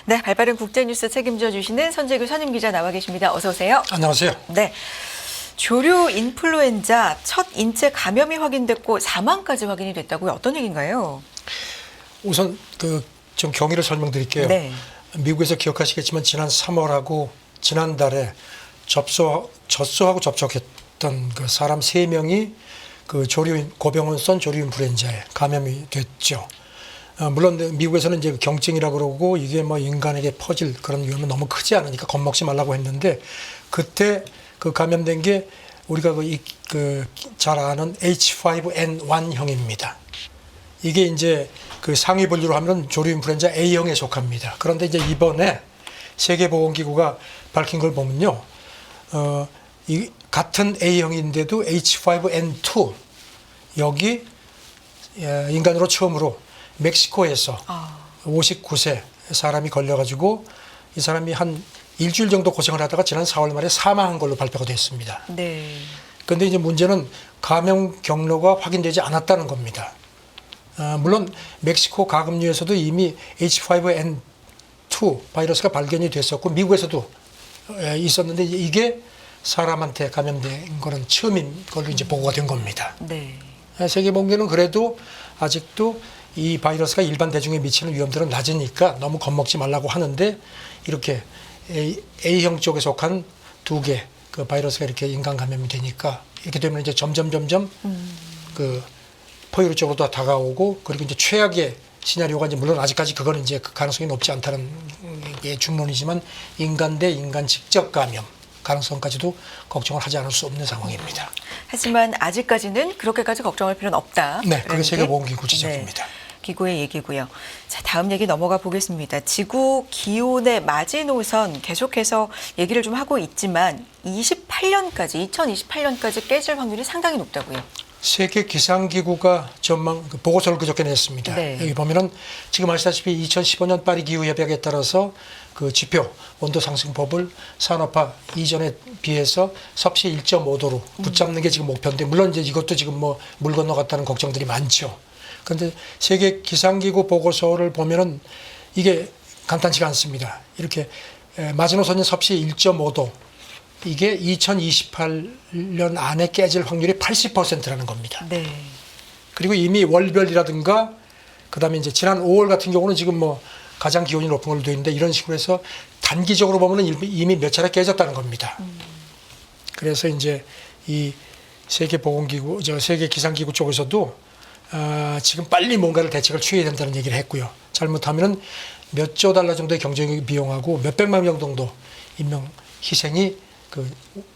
네, 발빠른 국제뉴스 책임져 주시는 선재규 선임기자 나와 계십니다. 어서 오세요. 안녕하세요. 네, 조류 인플루엔자 첫 인체 감염이 확인됐고 사망까지 확인이 됐다고요. 어떤 얘기인가요? 우선 좀 경위를 설명드릴게요. 네. 미국에서 기억하시겠지만 지난 3월하고 지난달에 젖소하고 접촉했던 그 사람 3명이 그 고병원성 조류 인플루엔자에 감염이 됐죠. 물론 미국에서는 이제 경증이라고 그러고 이게 뭐 인간에게 퍼질 그런 위험은 너무 크지 않으니까 겁먹지 말라고 했는데 그때 그 감염된 게 우리가 잘 아는 H5N1형입니다. 이게 이제 그 상위 분류로 하면 조류 인플루엔자 A형에 속합니다. 그런데 이제 이번에 세계보건기구가 밝힌 걸 보면요. 이 같은 A형인데도 H5N2 여기 인간으로 처음으로 멕시코에서 59세 사람이 걸려가지고 이 사람이 한 일주일 정도 고생을 하다가 지난 4월 말에 사망한 걸로 발표가 됐습니다. 네. 그런데 이제 문제는 감염 경로가 확인되지 않았다는 겁니다. 물론 멕시코 가금류에서도 이미 H5N2 바이러스가 발견이 됐었고 미국에서도 있었는데 이게 사람한테 감염된 거는 처음인 걸로 이제 보고가 된 겁니다. 네. 세계보건기구는 그래도 아직도 이 바이러스가 일반 대중에 미치는 위험들은 낮으니까 너무 겁먹지 말라고 하는데 이렇게 A형 쪽에 속한 2개 그 바이러스가 이렇게 인간 감염이 되니까 이렇게 되면 이제 점점 그 포유류 쪽으로 다가오고 그리고 이제 최악의 시나리오가 이제 물론 아직까지 그거는 이제 그 가능성이 높지 않다는 게 중론이지만 인간 대 인간 직접 감염 가능성까지도 걱정을 하지 않을 수 없는 상황입니다. 하지만 아직까지는 그렇게까지 걱정할 필요는 없다. 네, 그게 세계보건기구 지적입니다. 네, 기구의 얘기고요. 자, 다음 얘기 넘어가 보겠습니다. 지구 기온의 마지노선 계속해서 얘기를 좀 하고 있지만 2028년까지 깨질 확률이 상당히 높다고요. 세계 기상기구가 보고서를 그저께 냈습니다. 네. 여기 보면은 지금 아시다시피 2015년 파리 기후 협약에 따라서 그 지표 온도 상승법을 산업화 이전에 비해서 섭씨 1.5도로 붙잡는 게 지금 목표인데 물론 이제 이것도 지금 뭐 물 건너갔다는 걱정들이 많죠. 그런데 세계 기상기구 보고서를 보면은 이게 간단치가 않습니다. 이렇게 마지노선이 섭씨 1.5도 이게 2028년 안에 깨질 확률이 80%라는 겁니다. 네. 그리고 이미 월별이라든가 그다음에 이제 지난 5월 같은 경우는 지금 뭐 가장 기온이 높은 걸로 되어 있는데 이런 식으로 해서 단기적으로 보면은 이미 몇 차례 깨졌다는 겁니다. 그래서 이제 이 세계보건기구, 세계기상기구 쪽에서도 지금 빨리 뭔가를 대책을 취해야 된다는 얘기를 했고요. 잘못하면은 몇 조 달러 정도의 경제적 비용하고 몇 백만 명 정도 인명 희생이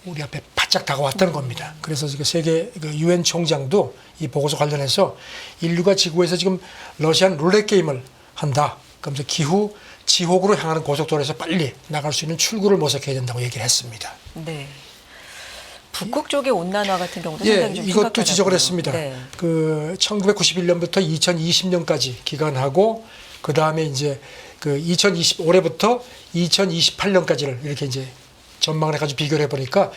우리 앞에 바짝 다가왔다는 겁니다. 그래서 지금 세계 유엔 총장도 이 보고서 관련해서 인류가 지구에서 지금 러시안 룰렛 게임을 한다. 그러면서 기후 지옥으로 향하는 고속도로에서 빨리 나갈 수 있는 출구를 모색해야 된다고 얘기를 했습니다. 네. 북극 쪽의 온난화 같은 경우도 예, 상당히 좀 이것도 심각하다고요. 지적을 했습니다. 네. 1991년부터 2020년까지 기간하고 그 다음에 이제 올해부터 2028년까지를 이렇게 이제 전망을 해가지고 비교를 해보니까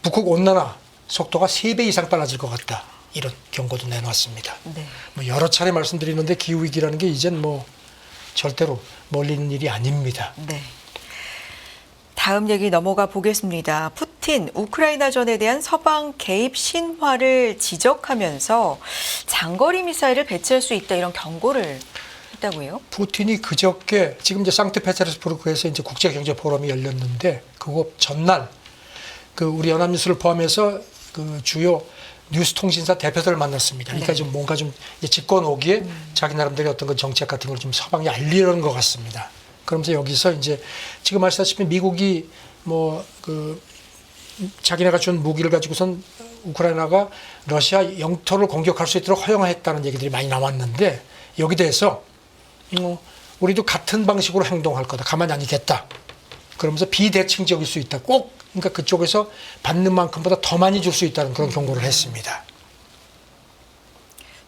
북극 온난화 속도가 3배 이상 빨라질 것 같다. 이런 경고도 내놓았습니다. 네. 뭐 여러 차례 말씀드리는데 기후위기라는 게 이젠 뭐 절대로 멀리 있는 일이 아닙니다. 네. 다음 얘기 넘어가 보겠습니다. 푸틴 우크라이나전에 대한 서방 개입 신화를 지적하면서 장거리 미사일을 배치할 수 있다 이런 경고를 했다고요? 푸틴이 그저께 지금 이제 상트페테르스부르크에서 이제 국제경제 포럼이 열렸는데 그거 전날 우리 연합뉴스를 포함해서 주요 뉴스 통신사 대표들을 만났습니다. 그러니까 네. 좀 뭔가 좀 짚어놓기에 자기 나름대로 어떤 그 정책 같은 걸 좀 서방에 알리려는 것 같습니다. 그러면서 여기서 이제 지금 아시다시피 미국이 자기네가 준 무기를 가지고선 우크라이나가 러시아 영토를 공격할 수 있도록 허용했다는 얘기들이 많이 나왔는데 여기 대해서 우리도 같은 방식으로 행동할 거다. 가만히 안 있겠다. 그러면서 비대칭적일 수 있다. 그러니까 그쪽에서 받는 만큼보다 더 많이 줄 수 있다는 그런 경고를 했습니다.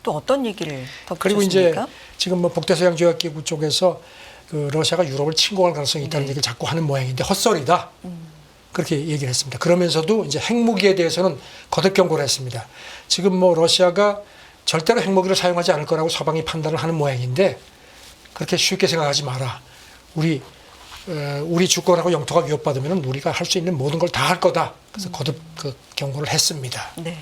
또 어떤 얘기를 덧붙였습니까? 그리고 이제 지금 뭐 북대서양조약기구 쪽에서 그 러시아가 유럽을 침공할 가능성이 있다는 네. 얘기를 자꾸 하는 모양인데 헛소리다. 그렇게 얘기를 했습니다. 그러면서도 이제 핵무기에 대해서는 거듭 경고를 했습니다. 지금 뭐 러시아가 절대로 핵무기를 사용하지 않을 거라고 서방이 판단을 하는 모양인데 그렇게 쉽게 생각하지 마라. 우리 주권하고 영토가 위협받으면 우리가 할 수 있는 모든 걸 다 할 거다. 그래서 거듭 그 경고를 했습니다. 네.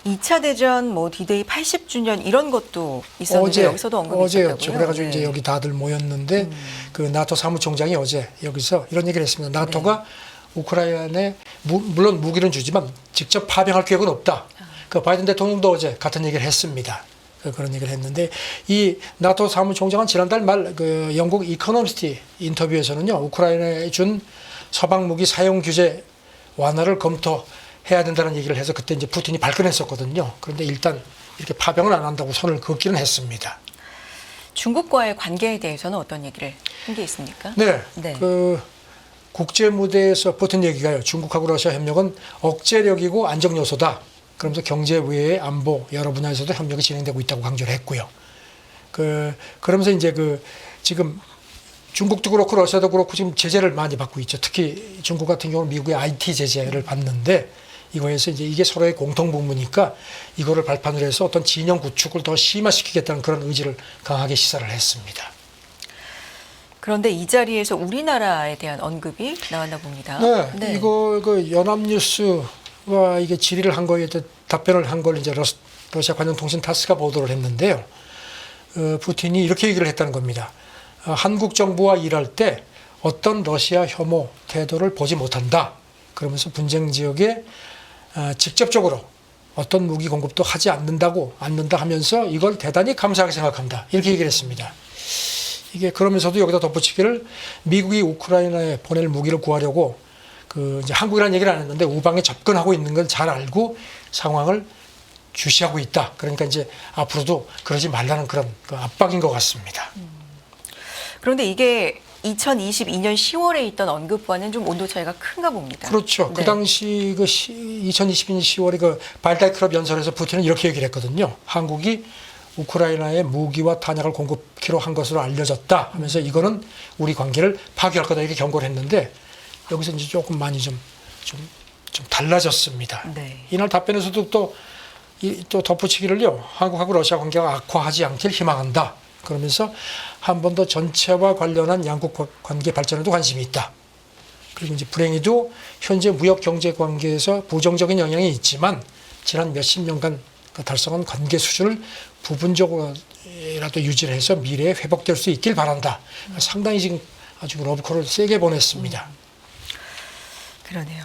2차 대전 뭐 디데이 80주년 이런 것도 있었는데 여기서도 언급이 어제였죠. 있었다고요? 그래가지고 네. 이제 여기 다들 모였는데 그 나토 사무총장이 어제 여기서 이런 얘기를 했습니다. 나토가 우크라이나에 물론 무기는 주지만 직접 파병할 계획은 없다. 그 바이든 대통령도 어제 같은 얘기를 했습니다. 그런 얘기를 했는데 이 나토 사무총장은 지난달 말 그 영국 이코노미스트 인터뷰에서는요 우크라이나에 준 서방 무기 사용 규제 완화를 검토해야 된다는 얘기를 해서 그때 이제 푸틴이 발끈했었거든요. 그런데 일단 이렇게 파병을 안 한다고 손을 긋기는 했습니다. 중국과의 관계에 대해서는 어떤 얘기를 한 게 있습니까? 네, 네. 그 국제 무대에서 붙은 얘기가요. 중국하고 러시아 협력은 억제력이고 안정 요소다. 그러면서 경제, 외회, 안보 여러 분야에서도 협력이 진행되고 있다고 강조를 했고요. 그러면서 이제 지금 중국도 그렇고 러시아도 그렇고 지금 제재를 많이 받고 있죠. 특히 중국 같은 경우는 미국의 IT 제재를 받는데 이거에서 이제 이게 서로의 공통 분모니까 이거를 발판으로 해서 어떤 진영 구축을 더 심화시키겠다는 그런 의지를 강하게 시사를 했습니다. 그런데 이 자리에서 우리나라에 대한 언급이 나왔나 봅니다. 네. 이거 연합뉴스와 이게 질의를 한 거에 답변을 한 걸 이제 러시아 관영 통신 타스가 보도를 했는데요. 푸틴이 이렇게 얘기를 했다는 겁니다. 한국 정부와 일할 때 어떤 러시아 혐오 태도를 보지 못한다. 그러면서 분쟁 지역에 직접적으로 어떤 무기 공급도 하지 않는다 하면서 이걸 대단히 감사하게 생각한다. 이렇게 얘기를 했습니다. 이게 그러면서도 여기다 덧붙이기를 미국이 우크라이나에 보낼 무기를 구하려고 이제 한국이라는 얘기를 안 했는데 우방에 접근하고 있는 걸 잘 알고 상황을 주시하고 있다. 그러니까 이제 앞으로도 그러지 말라는 그런 압박인 것 같습니다. 그런데 이게 2022년 10월에 있던 언급과는 좀 온도 차이가 큰가 봅니다. 그렇죠. 네. 그 당시 2022년 10월에 그 발달클럽 연설에서 푸틴은 이렇게 얘기를 했거든요. 한국이 우크라이나에 무기와 탄약을 공급키로 한 것으로 알려졌다 하면서 이거는 우리 관계를 파괴할 거다 이렇게 경고를 했는데 여기서 이제 조금 많이 좀 달라졌습니다. 네. 이날 답변에서도 또 덧붙이기를요. 한국하고 러시아 관계가 악화하지 않길 희망한다. 그러면서 한 번 더 전체와 관련한 양국 관계 발전에도 관심이 있다. 그리고 이제 불행히도 현재 무역 경제 관계에서 부정적인 영향이 있지만 지난 몇십 년간 달성한 관계 수준을 부분적으로라도 유지를 해서 미래에 회복될 수 있길 바란다. 상당히 지금 아주 러브콜을 세게 보냈습니다. 그러네요.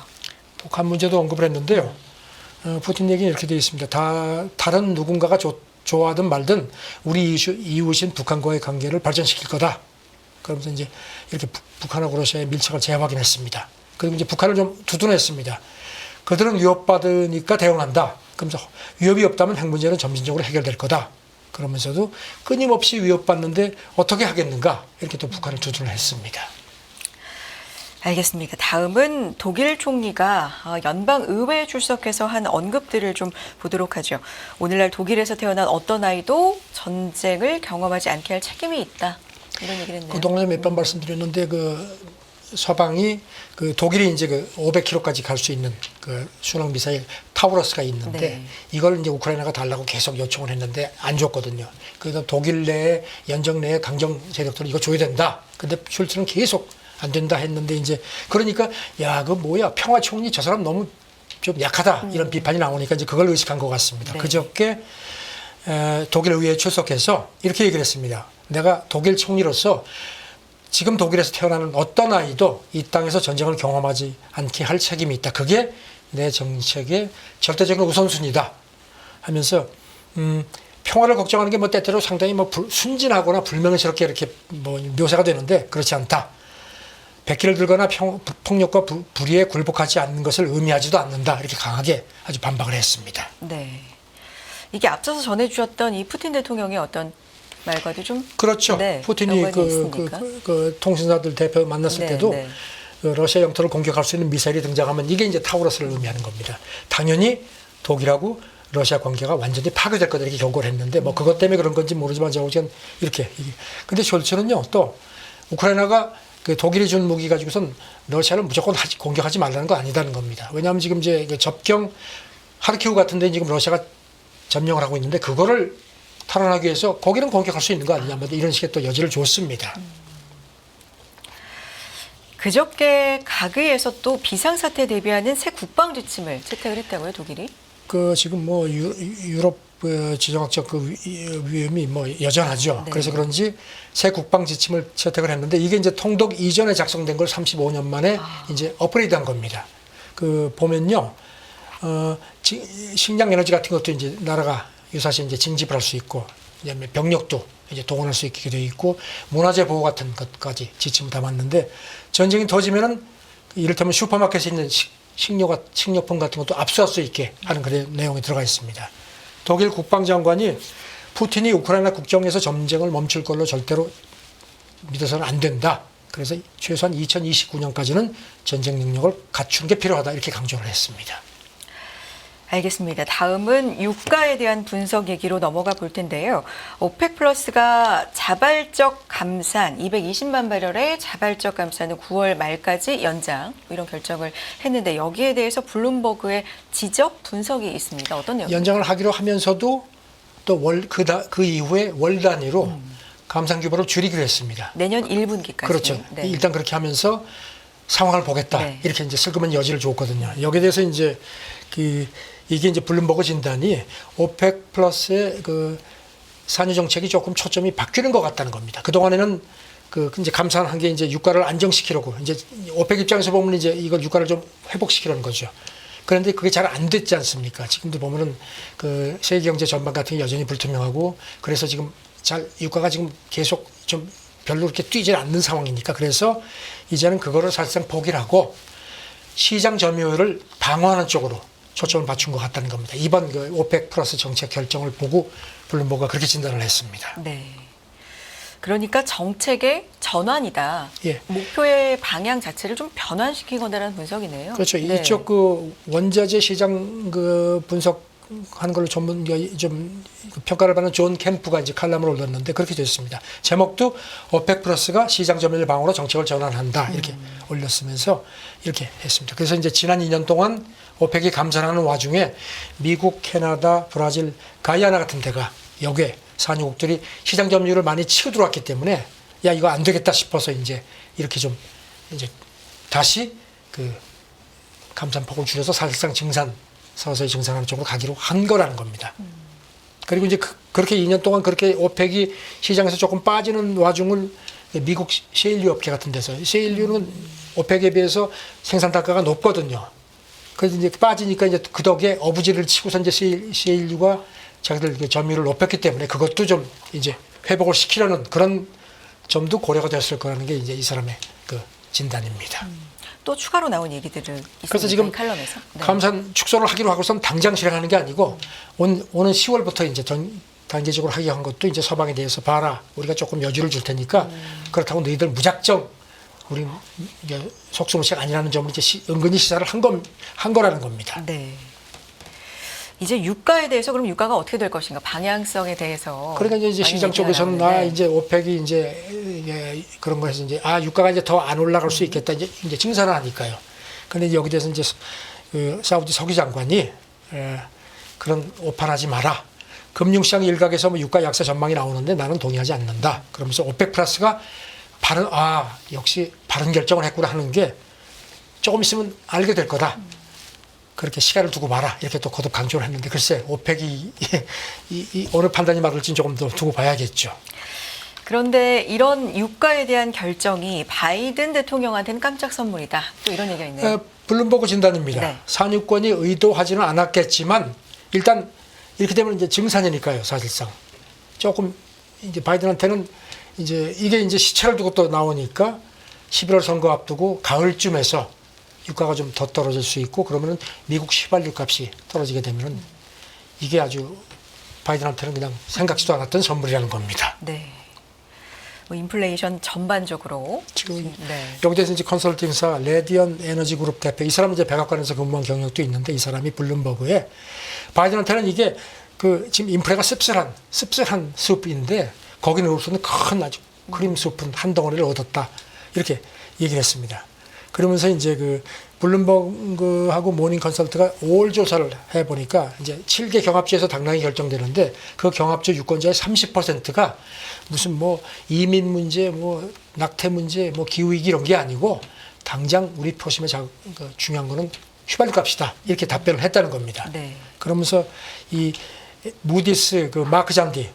북한 문제도 언급을 했는데요. 푸틴 얘기는 이렇게 되어 있습니다. 다른 누군가가 좋아하든 말든 우리 이웃인 북한과의 관계를 발전시킬 거다. 그러면서 이제 이렇게 북한하고 러시아의 밀착을 재확인했습니다. 그리고 이제 북한을 좀 두둔했습니다. 그들은 위협받으니까 대응한다. 그러면서 위협이 없다면 핵 문제는 점진적으로 해결될 거다. 그러면서도 끊임없이 위협받는데 어떻게 하겠는가 이렇게 또 북한을 두둔을 했습니다. 알겠습니다. 다음은 독일 총리가 연방의회에 출석해서 한 언급들을 좀 보도록 하죠. 오늘날 독일에서 태어난 어떤 아이도 전쟁을 경험하지 않게 할 책임이 있다. 이런 얘기를 했네요. 그동안에 몇 번 말씀드렸는데 서방이 독일이 이제 500km까지 갈 수 있는 순항 미사일 타우러스가 있는데 네. 이걸 이제 우크라이나가 달라고 계속 요청을 했는데 안 줬거든요. 그래서 독일 내에 연정 내에 강경 세력들은 이거 줘야 된다. 근데 슐츠는 계속 안 된다 했는데 이제 그러니까 그 뭐야 평화 총리 저 사람 너무 좀 약하다 이런 비판이 나오니까 이제 그걸 의식한 것 같습니다. 네. 그저께 독일 의회에 출석해서 이렇게 얘기를 했습니다. 내가 독일 총리로서 지금 독일에서 태어나는 어떤 아이도 이 땅에서 전쟁을 경험하지 않게 할 책임이 있다. 그게 내 정책의 절대적인 우선순위다. 하면서 평화를 걱정하는 게 뭐 때때로 상당히 순진하거나 불명예스럽게 이렇게 묘사가 되는데 그렇지 않다. 백기를 들거나 폭력과 불의에 굴복하지 않는 것을 의미하지도 않는다. 이렇게 강하게 아주 반박을 했습니다. 네. 이게 앞서서 전해주셨던 이 푸틴 대통령의 어떤 말과도 좀 그렇죠. 네, 푸틴이 연관이 있습니까? 통신사들 대표 만났을 때도 네. 러시아 영토를 공격할 수 있는 미사일이 등장하면 이게 이제 타우러스를 의미하는 겁니다. 당연히 독일하고 러시아 관계가 완전히 파괴될 거다 이렇게 경고를 했는데 뭐 그것 때문에 그런 건지 모르지만 제가 보기엔 이렇게. 근데 숄츠는요 또 우크라이나가 그 독일이 준 무기 가지고선 러시아를 무조건 공격하지 말라는 거 아니다는 겁니다. 왜냐하면 지금 이제 그 접경 하르키우 같은 데 지금 러시아가 점령을 하고 있는데 그거를 탈환하기 위해서 거기는 공격할 수 있는 거 아니냐 뭐 이런 식의 또 여지를 줬습니다. 그저께 가그에서 또 비상사태 대비하는 새 국방 지침을 채택을 했다고요, 독일이? 그 지금 뭐 유럽 지정학적 그 위험이 뭐 여전하죠. 네. 그래서 그런지 새 국방 지침을 채택을 했는데 이게 이제 통독 이전에 작성된 걸 35년 만에 이제 업그레이드한 겁니다. 그 보면요, 식량 에너지 같은 것도 이제 나라가 유사시 이제 징집을 할 수 있고, 그다음에 병력도 이제 동원할 수 있게 되어 있고, 문화재 보호 같은 것까지 지침을 담았는데 전쟁이 터지면은 이를테면 슈퍼마켓에 있는 식료품 같은 것도 압수할 수 있게 하는 그런 내용이 들어가 있습니다. 독일 국방장관이 푸틴이 우크라이나 국경에서 전쟁을 멈출 걸로 절대로 믿어서는 안 된다. 그래서 최소한 2029년까지는 전쟁 능력을 갖추는 게 필요하다 이렇게 강조를 했습니다. 알겠습니다. 다음은 유가에 대한 분석 얘기로 넘어가 볼 텐데요. 오펙 플러스가 자발적 감산 220만 바렐의 자발적 감산은 9월 말까지 연장 이런 결정을 했는데 여기에 대해서 블룸버그의 지적 분석이 있습니다. 어떤 내용입니까? 연장을 하기로 하면서도 또 그 이후에 월 단위로 감산 규모를 줄이기로 했습니다. 내년 1분기까지. 그렇죠. 네. 일단 그렇게 하면서 상황을 보겠다. 네. 이렇게 이제 슬그머니 여지를 줬거든요. 여기에 대해서 이제 이게 이제 블룸버그 진단이 오펙 플러스의 그 산유 정책이 조금 초점이 바뀌는 것 같다는 겁니다. 그 동안에는 그 이제 감산한 게 이제 유가를 안정시키려고 이제 오펙 입장에서 보면 이제 이걸 유가를 좀 회복시키려는 거죠. 그런데 그게 잘 안 됐지 않습니까? 지금도 보면은 그 세계 경제 전반 같은 게 여전히 불투명하고 그래서 지금 유가가 지금 계속 좀 별로 그렇게 뛰지 않는 상황이니까 그래서 이제는 그거를 사실상 포기를 하고 시장 점유율을 방어하는 쪽으로 초점을 맞춘 것 같다는 겁니다. 이번 그 오펙 플러스 정책 결정을 보고 블룸버그가 그렇게 진단을 했습니다. 네. 그러니까 정책의 전환이다. 예. 목표의 방향 자체를 좀 변환시키거나라는 분석이네요. 그렇죠. 네. 이쪽 그 원자재 시장 그 분석하는 걸로 좀 평가를 받는 존 캠프가 이제 칼럼을 올렸는데 그렇게 됐습니다. 제목도 오펙 플러스가 시장 점유율 방어로 정책을 전환한다 이렇게 올렸으면서 이렇게 했습니다. 그래서 이제 지난 2년 동안 오펙이 감산하는 와중에 미국, 캐나다, 브라질, 가이아나 같은 데가 여기에 산유국들이 시장 점유율을 많이 치고 들어왔기 때문에 야 이거 안 되겠다 싶어서 이제 이렇게 좀 이제 다시 그 감산폭을 줄여서 사실상 서서히 증산하는 쪽으로 가기로 한 거라는 겁니다. 그리고 이제 그렇게 2년 동안 그렇게 오펙이 시장에서 조금 빠지는 와중을 미국 셰일유 업계 같은 데서 셰일유는 오펙에 비해서 생산 단가가 높거든요. 그래서 이제 빠지니까 이제 그 덕에 어부지를 치고서 이제 셰일유가 자기들 그 점유율을 높였기 때문에 그것도 좀 이제 회복을 시키려는 그런 점도 고려가 됐을 거라는 게 이제 이 사람의 그 진단입니다. 또 추가로 나온 얘기들을 있습니다. 그래서 지금 이 칼럼에서. 네. 감산 축소를 하기로 하고선 당장 실행하는 게 아니고 오는 10월부터 이제 단계적으로 하기 한 것도 이제 서방에 대해서 봐라. 우리가 조금 여지를 줄 테니까 그렇다고 너희들 무작정 우리 속수무책 아니라는 점을 이제 은근히 시사를 한 거라는 겁니다. 네. 이제 유가에 대해서 그럼 유가가 어떻게 될 것인가 방향성에 대해서 그러니까 이제 많이 시장 얘기가 쪽에서는 나오는데. 이제 오펙이 이제 그런 거에서 이제 유가가 이제 더 안 올라갈 수 있겠다 이제 증산을 하니까요. 그런데 여기 대해서 이제 그 사우디 서기 장관이 그런 오판하지 마라. 금융시장 일각에서 뭐 유가 약세 전망이 나오는데 나는 동의하지 않는다. 그러면서 오펙 플러스가 역시 바른 결정을 했구나 하는 게 조금 있으면 알게 될 거다. 그렇게 시간을 두고 봐라. 이렇게 또 거듭 강조를 했는데 글쎄 오펙이 어느 판단이 맞을지는 조금 더 두고 봐야겠죠. 그런데 이런 유가에 대한 결정이 바이든 대통령한테는 깜짝 선물이다. 또 이런 얘기가 있네요. 블룸버그 진단입니다. 네. 산유권이 의도하지는 않았겠지만 일단 이렇게 되면 이제 증산이니까요. 사실상 조금 이제 바이든한테는 이제 이게 이제 시차를 두고 또 나오니까 11월 선거 앞두고 가을쯤에서 유가가 좀 더 떨어질 수 있고 그러면은 미국 휘발유 값이 떨어지게 되면은 이게 아주 바이든한테는 그냥 생각지도 않았던 선물이라는 겁니다. 네. 뭐 인플레이션 전반적으로 지금 네. 여기 대해서 이제 컨설팅사 레디언 에너지 그룹 대표 이 사람은 이제 백악관에서 근무한 경력도 있는데 이 사람이 블룸버그에 바이든한테는 이게 지금 인프레가 씁쓸한 숲인데 거기는 큰 아주 크림 수프 한 덩어리를 얻었다. 이렇게 얘기를 했습니다. 그러면서 이제 블룸버그하고 모닝 컨설트가 5월 조사를 해보니까 이제 7개 경합주에서 당락이 결정되는데 그 경합주 유권자의 30%가 무슨 이민 문제, 낙태 문제, 기후위기 이런 게 아니고 당장 우리 표심에 중요한 거는 휘발유 값이다. 이렇게 답변을 했다는 겁니다. 네. 그러면서 이 무디스 마크 잔디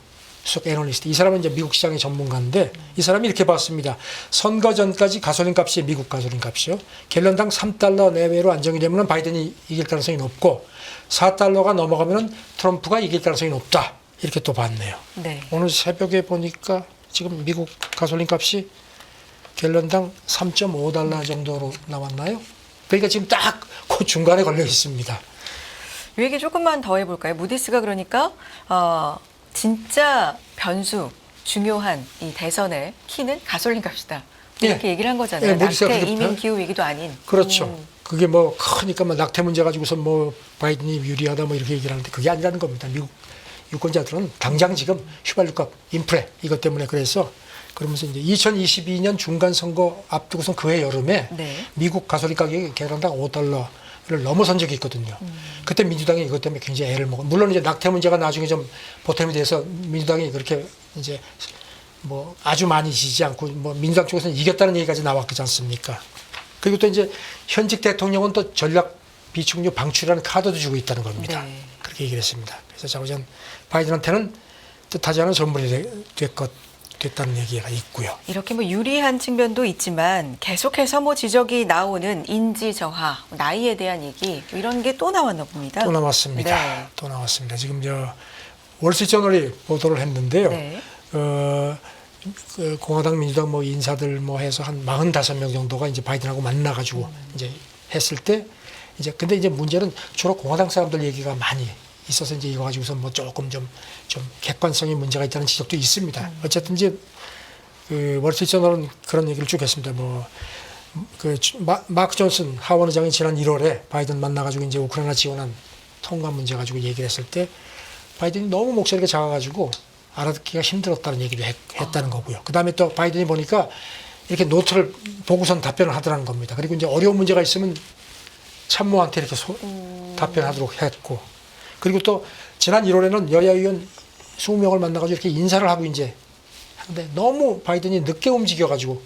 수석 애널리스트, 이 사람은 이제 미국 시장의 전문가인데 이 사람이 이렇게 봤습니다. 선거 전까지 가솔린 값이 미국 가솔린 값이요. 갤런당 3달러 내외로 안정이 되면 바이든이 이길 가능성이 높고 4달러가 넘어가면 트럼프가 이길 가능성이 높다. 이렇게 또 봤네요. 네. 오늘 새벽에 보니까 지금 미국 가솔린 값이 갤런당 3.5달러 정도로 나왔나요? 그러니까 지금 딱 그 중간에 걸려 있습니다. 이 얘기 조금만 더 해볼까요? 무디스가 그러니까 진짜 변수, 중요한 이 대선의 키는 가솔린 값이다. 이렇게 얘기를 한 거잖아요. 예, 무디스가 낙태, 그렇게 이민, 기후 위기도 아닌. 그렇죠. 그게 크니까 낙태 문제 가지고서 바이든이 유리하다 이렇게 얘기를 하는데 그게 아니라는 겁니다. 미국 유권자들은 당장 지금 휘발유값, 인프레 이것 때문에 그래서 그러면서 이제 2022년 중간 선거 앞두고선 그해 여름에 네. 미국 가솔린 가격이 갤런당 5달러를 넘어선 적이 있거든요. 그때 민주당이 이것 때문에 굉장히 애를 먹어. 물론 이제 낙태 문제가 나중에 좀 보탬이 돼서 민주당이 그렇게 이제 아주 많이 지지 않고 민주당 쪽에서는 이겼다는 얘기까지 나왔지 않습니까? 그리고 또 이제 현직 대통령은 또 전략 비축류 방출이라는 카드도 주고 있다는 겁니다. 네. 그렇게 얘기를 했습니다. 그래서 자고전 바이든한테는 뜻하지 않은 선물이 됐다는 얘기가 있고요. 이렇게 유리한 측면도 있지만 계속해서 지적이 나오는 인지 저하, 나이에 대한 얘기 이런 게 또 나왔나 봅니다. 또 나왔습니다. 네. 또 나왔습니다. 지금 월스트리트저널이 보도를 했는데요. 네. 공화당, 민주당 인사들 해서 한 45명 정도가 이제 바이든하고 만나가지고 이제 했을 때 근데 이제 문제는 주로 공화당 사람들 얘기가 많이 있어서 이제 이거 가지고서 조금 좀 객관성의 문제가 있다는 지적도 있습니다. 어쨌든 이제 월스트리트저널은 그런 얘기를 쭉 했습니다. 마크 존슨 하원 의장이 지난 1월에 바이든 만나가지고 이제 우크라이나 지원안 통과 문제 가지고 얘기를 했을 때 바이든이 너무 목소리가 작아가지고 알아듣기가 힘들었다는 얘기를 했다는 거고요. 그 다음에 또 바이든이 보니까 이렇게 노트를 보고선 답변을 하더라는 겁니다. 그리고 이제 어려운 문제가 있으면 참모한테 이렇게 답변하도록 했고, 그리고 또 지난 1월에는 여야 의원 20명을 만나가지고 이렇게 인사를 하고 이제 하는데 너무 바이든이 늦게 움직여가지고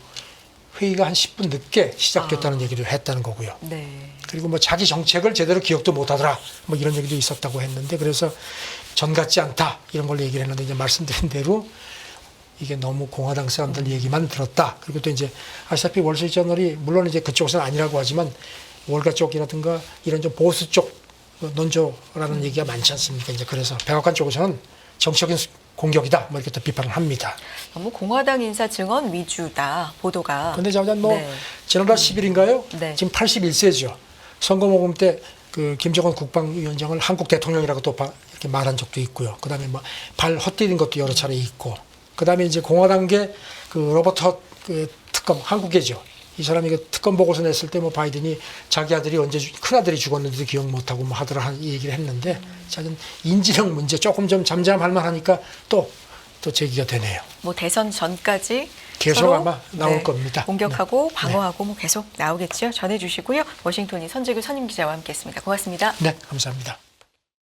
회의가 한 10분 늦게 시작됐다는 얘기를 했다는 거고요. 네. 그리고 자기 정책을 제대로 기억도 못하더라 이런 얘기도 있었다고 했는데, 그래서 전 같지 않다 이런 걸 얘기를 했는데 이제 말씀드린 대로 이게 너무 공화당 사람들 얘기만 들었다. 그리고 또 이제 아시다시피 월스트리트저널이 물론 이제 그쪽에서는 아니라고 하지만 월가 쪽이라든가 이런 좀 보수 쪽 논조라는 얘기가 많지 않습니까? 이제 그래서 백악관 쪽에서는 정치적인 공격이다 이렇게 또 비판을 합니다. 너무 공화당 인사 증언 위주다 보도가. 그런데 자우장 네. 지난달 10일인가요? 네. 지금 81세죠. 선거 모금 때 김정은 국방위원장을 한국 대통령이라고 또 이렇게 말한 적도 있고요. 그다음에 발 헛디딘 것도 여러 차례 있고. 그다음에 이제 공화당계 로버트 헛 특검 한국계죠. 이 사람이 특검 보고서 냈을 때 바이든이 자기 아들이 큰 아들이 죽었는데도 기억 못하고 하더라 이 얘기를 했는데, 자기는 인지력 문제 조금 좀 잠잠할 만하니까 또 제기가 되네요. 대선 전까지 계속 서로, 아마 나올 겁니다. 공격하고 네. 방어하고 계속 나오겠죠. 전해주시고요. 워싱턴이 선재규 선임기자와 함께했습니다. 고맙습니다. 네, 감사합니다.